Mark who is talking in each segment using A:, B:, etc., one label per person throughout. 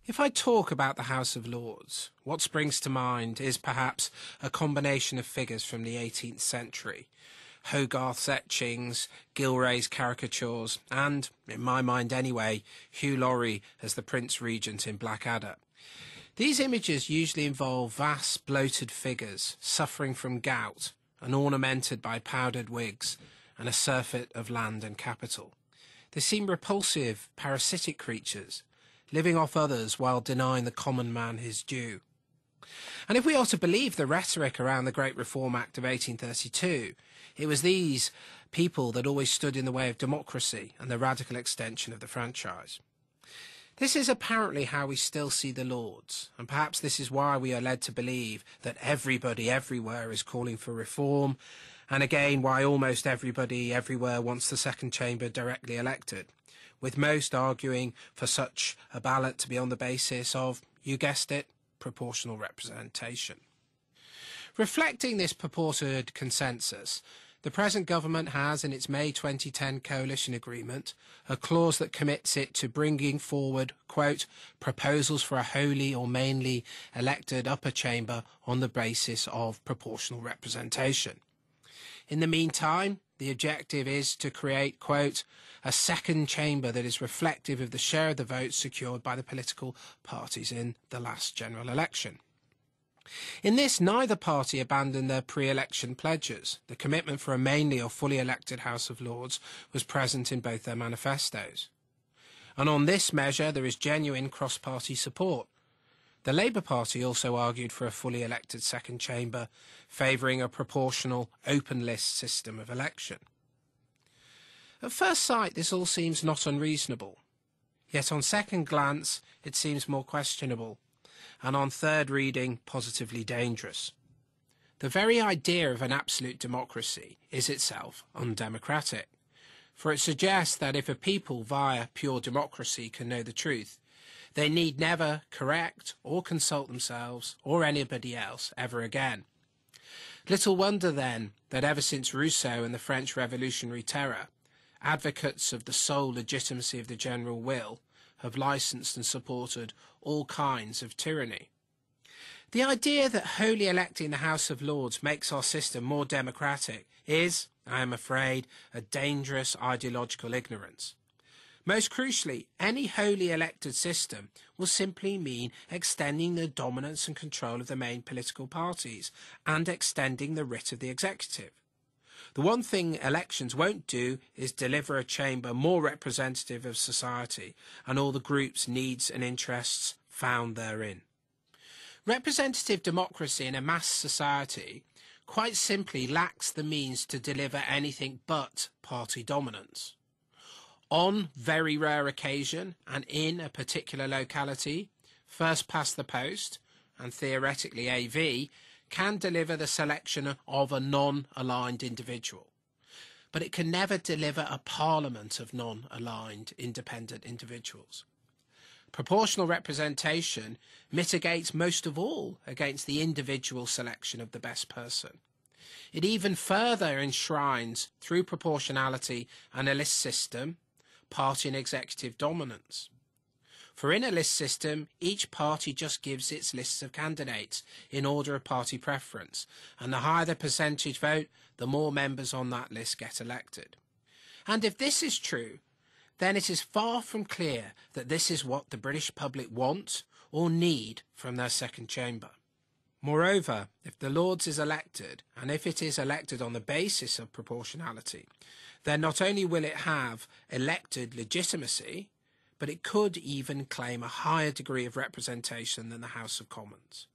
A: If I talk about the House of Lords, what springs to mind is perhaps a combination of figures from the 18th century. Hogarth's etchings, Gilray's caricatures, and, in my mind anyway, Hugh Laurie as the Prince Regent in Blackadder. These images usually involve vast, bloated figures suffering from gout and ornamented by powdered wigs and a surfeit of land and capital. They seem repulsive, parasitic creatures, living off others while denying the common man his due. And if we are to believe the rhetoric around the Great Reform Act of 1832, it was these people that always stood in the way of democracy and the radical extension of the franchise. This is apparently how we still see the Lords, and perhaps this is why we are led to believe that everybody everywhere is calling for reform, and again why almost everybody everywhere wants the second chamber directly elected, with most arguing for such a ballot to be on the basis of, you guessed it, proportional representation. Reflecting this purported consensus, the present government has in its May 2010 coalition agreement a clause that commits it to bringing forward, quote, proposals for a wholly or mainly elected upper chamber on the basis of proportional representation. In the meantime, the objective is to create, quote, a second chamber that is reflective of the share of the votes secured by the political parties in the last general election. In this, neither party abandoned their pre-election pledges. The commitment for a mainly or fully elected House of Lords was present in both their manifestos. And on this measure, there is genuine cross-party support. The Labour Party also argued for a fully elected second chamber, favouring a proportional open list system of election. At first sight, this all seems not unreasonable. Yet on second glance, it seems more questionable, and on third reading, positively dangerous. The very idea of an absolute democracy is itself undemocratic, for it suggests that if a people via pure democracy can know the truth, they need never correct or consult themselves or anybody else ever again. Little wonder then that ever since Rousseau and the French Revolutionary Terror, advocates of the sole legitimacy of the general will have licensed and supported all kinds of tyranny. The idea that wholly electing the House of Lords makes our system more democratic is, I am afraid, a dangerous ideological ignorance. Most crucially, any wholly elected system will simply mean extending the dominance and control of the main political parties and extending the writ of the executive. The one thing elections won't do is deliver a chamber more representative of society and all the groups, needs and interests found therein. Representative democracy in a mass society quite simply lacks the means to deliver anything but party dominance. On very rare occasion and in a particular locality, first past the post, and theoretically AV, can deliver the selection of a non-aligned individual. But it can never deliver a parliament of non-aligned independent individuals. Proportional representation mitigates most of all against the individual selection of the best person. It even further enshrines, through proportionality and a list system, party and executive dominance. For in a list system, each party just gives its lists of candidates in order of party preference, and the higher the percentage vote, the more members on that list get elected. And if this is true, then it is far from clear that this is what the British public want or need from their second chamber. Moreover, if the Lords is elected, and if it is elected on the basis of proportionality, then not only will it have elected legitimacy, but it could even claim a higher degree of representation than the House of Commons.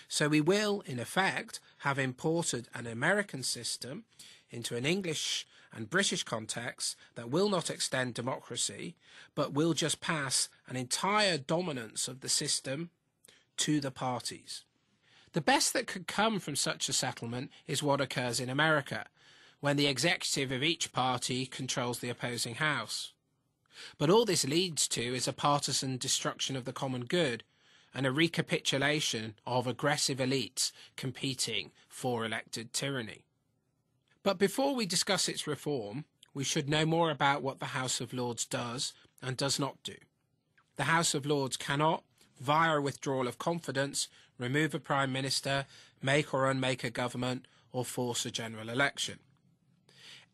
A: So we will, in effect, have imported an American system into an English and British context that will not extend democracy, but will just pass an entire dominance of the system to the parties. The best that could come from such a settlement is what occurs in America, when the executive of each party controls the opposing house. But all this leads to is a partisan destruction of the common good and a recapitulation of aggressive elites competing for elected tyranny. But before we discuss its reform, we should know more about what the House of Lords does and does not do. The House of Lords cannot, via a withdrawal of confidence, remove a Prime Minister, make or unmake a government, or force a general election.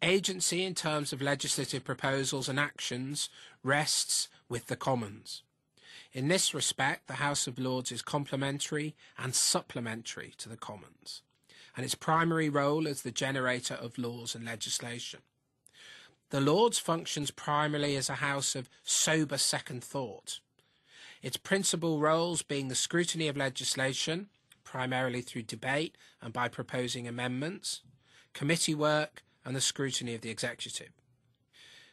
A: Agency in terms of legislative proposals and actions rests with the Commons. In this respect, the House of Lords is complementary and supplementary to the Commons, and its primary role is the generator of laws and legislation. The Lords functions primarily as a house of sober second thought, its principal roles being the scrutiny of legislation, primarily through debate and by proposing amendments, committee work, and the scrutiny of the executive.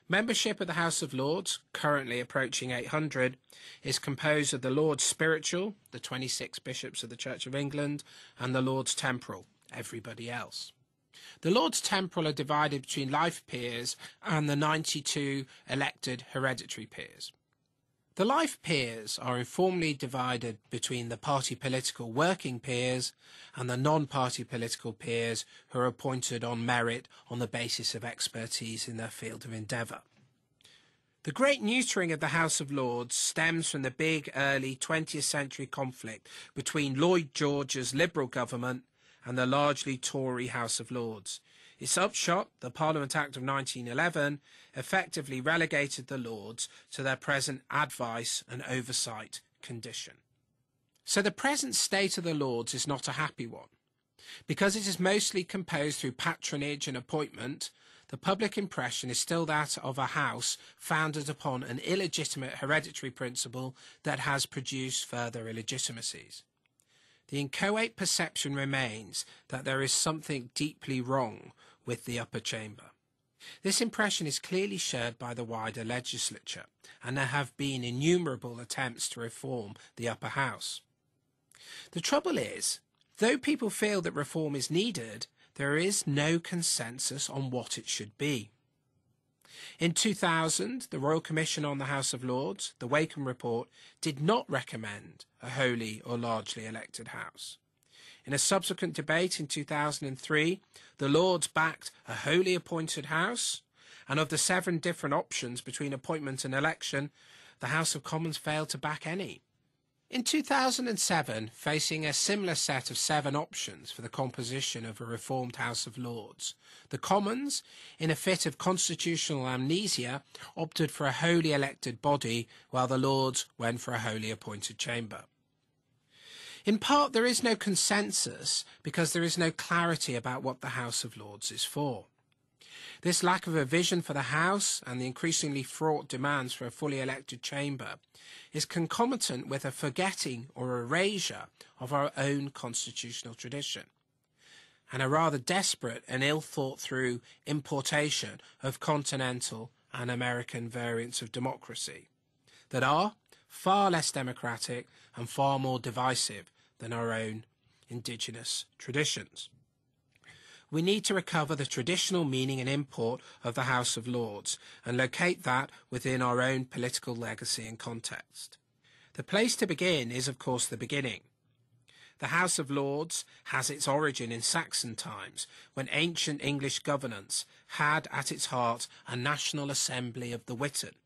A: Membership of the House of Lords, currently approaching 800, is composed of the Lords Spiritual, the 26 bishops of the Church of England, and the Lords Temporal, everybody else. The Lords Temporal are divided between life peers and the 92 elected hereditary peers. The life peers are informally divided between the party political working peers and the non-party political peers who are appointed on merit on the basis of expertise in their field of endeavour. The great neutering of the House of Lords stems from the big early 20th century conflict between Lloyd George's Liberal government and the largely Tory House of Lords. Its upshot, the Parliament Act of 1911, effectively relegated the Lords to their present advice and oversight condition. So the present state of the Lords is not a happy one. Because it is mostly composed through patronage and appointment, the public impression is still that of a house founded upon an illegitimate hereditary principle that has produced further illegitimacies. The inchoate perception remains that there is something deeply wrong with the upper chamber. This impression is clearly shared by the wider legislature, and there have been innumerable attempts to reform the upper house. The trouble is, though people feel that reform is needed, there is no consensus on what it should be. In 2000, the Royal Commission on the House of Lords, the Wakeham Report, did not recommend a wholly or largely elected House. In a subsequent debate in 2003, the Lords backed a wholly appointed House, and of the 7 different options between appointment and election, the House of Commons failed to back any. In 2007, facing a similar set of 7 options for the composition of a reformed House of Lords, the Commons, in a fit of constitutional amnesia, opted for a wholly elected body, while the Lords went for a wholly appointed chamber. In part, there is no consensus because there is no clarity about what the House of Lords is for. This lack of a vision for the House and the increasingly fraught demands for a fully elected chamber is concomitant with a forgetting or erasure of our own constitutional tradition, and a rather desperate and ill-thought-through importation of continental and American variants of democracy that are far less democratic and far more divisive than our own indigenous traditions. We need to recover the traditional meaning and import of the House of Lords and locate that within our own political legacy and context. The place to begin is, of course, the beginning. The House of Lords has its origin in Saxon times, when ancient English governance had at its heart a national assembly of the Witan,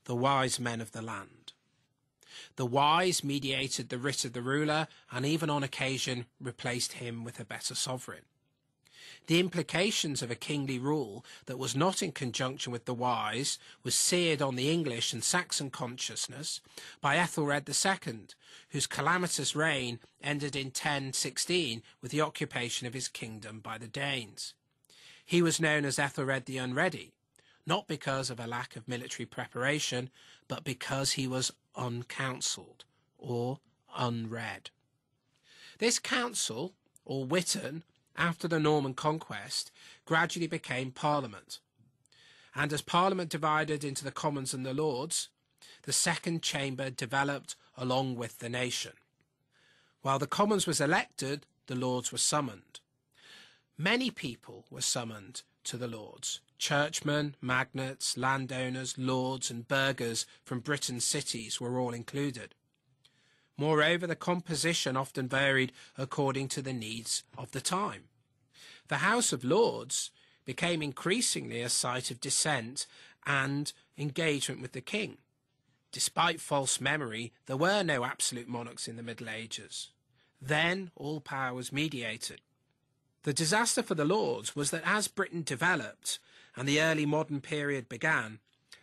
A: the wise men of the land. The wise mediated the writ of the ruler and even on occasion replaced him with a better sovereign. The implications of a kingly rule that was not in conjunction with the wise was seared on the English and Saxon consciousness by Ethelred II, whose calamitous reign ended in 1016 with the occupation of his kingdom by the Danes. He was known as Ethelred the Unready, not because of a lack of military preparation, but because he was uncounselled, or unread. This council, or Witan, after the Norman conquest, gradually became Parliament. And as Parliament divided into the Commons and the Lords, the second chamber developed along with the nation. While the Commons was elected, the Lords were summoned. Many people were summoned to the Lords. Churchmen, magnates, landowners, lords and burghers from Britain's cities were all included. Moreover, the composition often varied according to the needs of the time. The House of Lords became increasingly a site of dissent and engagement with the king. Despite false memory, there were no absolute monarchs in the Middle Ages. Then all power was mediated. The disaster for the Lords was that as Britain developed and the early modern period began,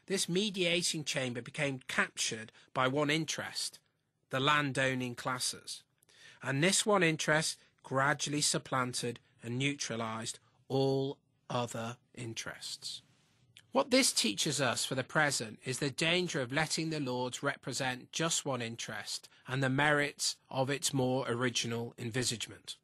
A: this mediating chamber became captured by one interest, the landowning classes. And this one interest gradually supplanted and neutralised all other interests. What this teaches us for the present is the danger of letting the Lords represent just one interest and the merits of its more original envisagement.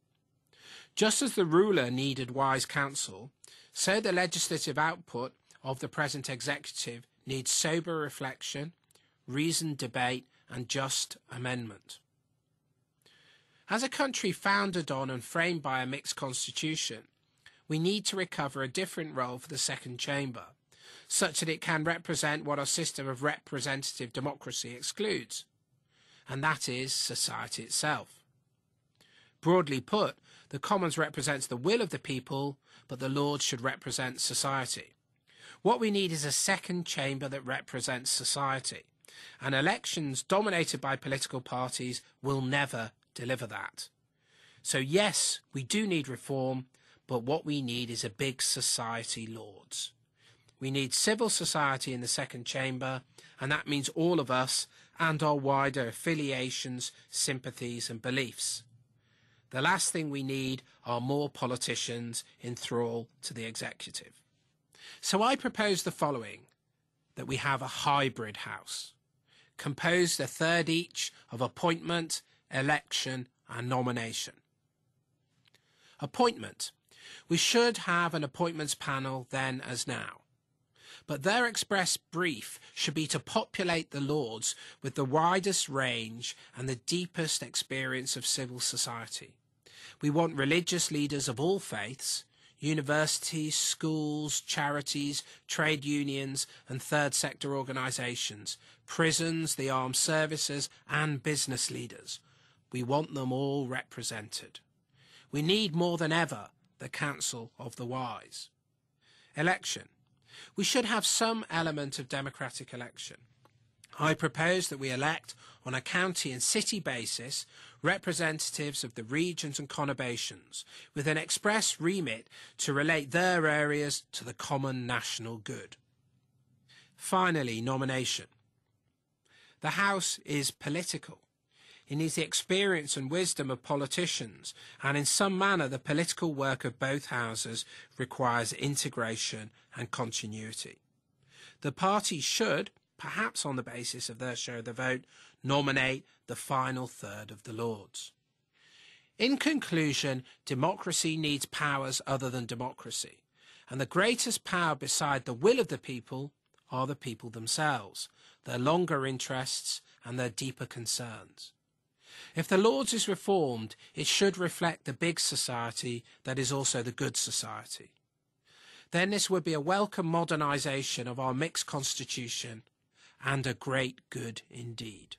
A: Just as the ruler needed wise counsel, so the legislative output of the present executive needs sober reflection, reasoned debate, and just amendment. As a country founded on and framed by a mixed constitution, we need to recover a different role for the second chamber, such that it can represent what our system of representative democracy excludes, and that is society itself. Broadly put, the Commons represents the will of the people, but the Lords should represent society. What we need is a second chamber that represents society, and elections dominated by political parties will never deliver that. So yes, we do need reform, but what we need is a big society Lords. We need civil society in the second chamber, and that means all of us and our wider affiliations, sympathies and beliefs. The last thing we need are more politicians in thrall to the executive. So I propose the following, that we have a hybrid house, composed a third each of appointment, election and nomination. Appointment. We should have an appointments panel then as now, but their express brief should be to populate the Lords with the widest range and the deepest experience of civil society. We want religious leaders of all faiths, universities, schools, charities, trade unions and third sector organisations, prisons, the armed services and business leaders. We want them all represented. We need more than ever the Council of the Wise. Election. We should have some element of democratic election. I propose that we elect on a county and city basis representatives of the regions and conurbations with an express remit to relate their areas to the common national good. Finally, nomination. The House is political. It needs the experience and wisdom of politicians, and in some manner the political work of both houses requires integration and continuity. The parties should, perhaps on the basis of their share of the vote, nominate the final third of the Lords. In conclusion, democracy needs powers other than democracy, and the greatest power beside the will of the people are the people themselves, their longer interests and their deeper concerns. If the Lords is reformed, it should reflect the big society that is also the good society. Then this would be a welcome modernisation of our mixed constitution and a great good indeed.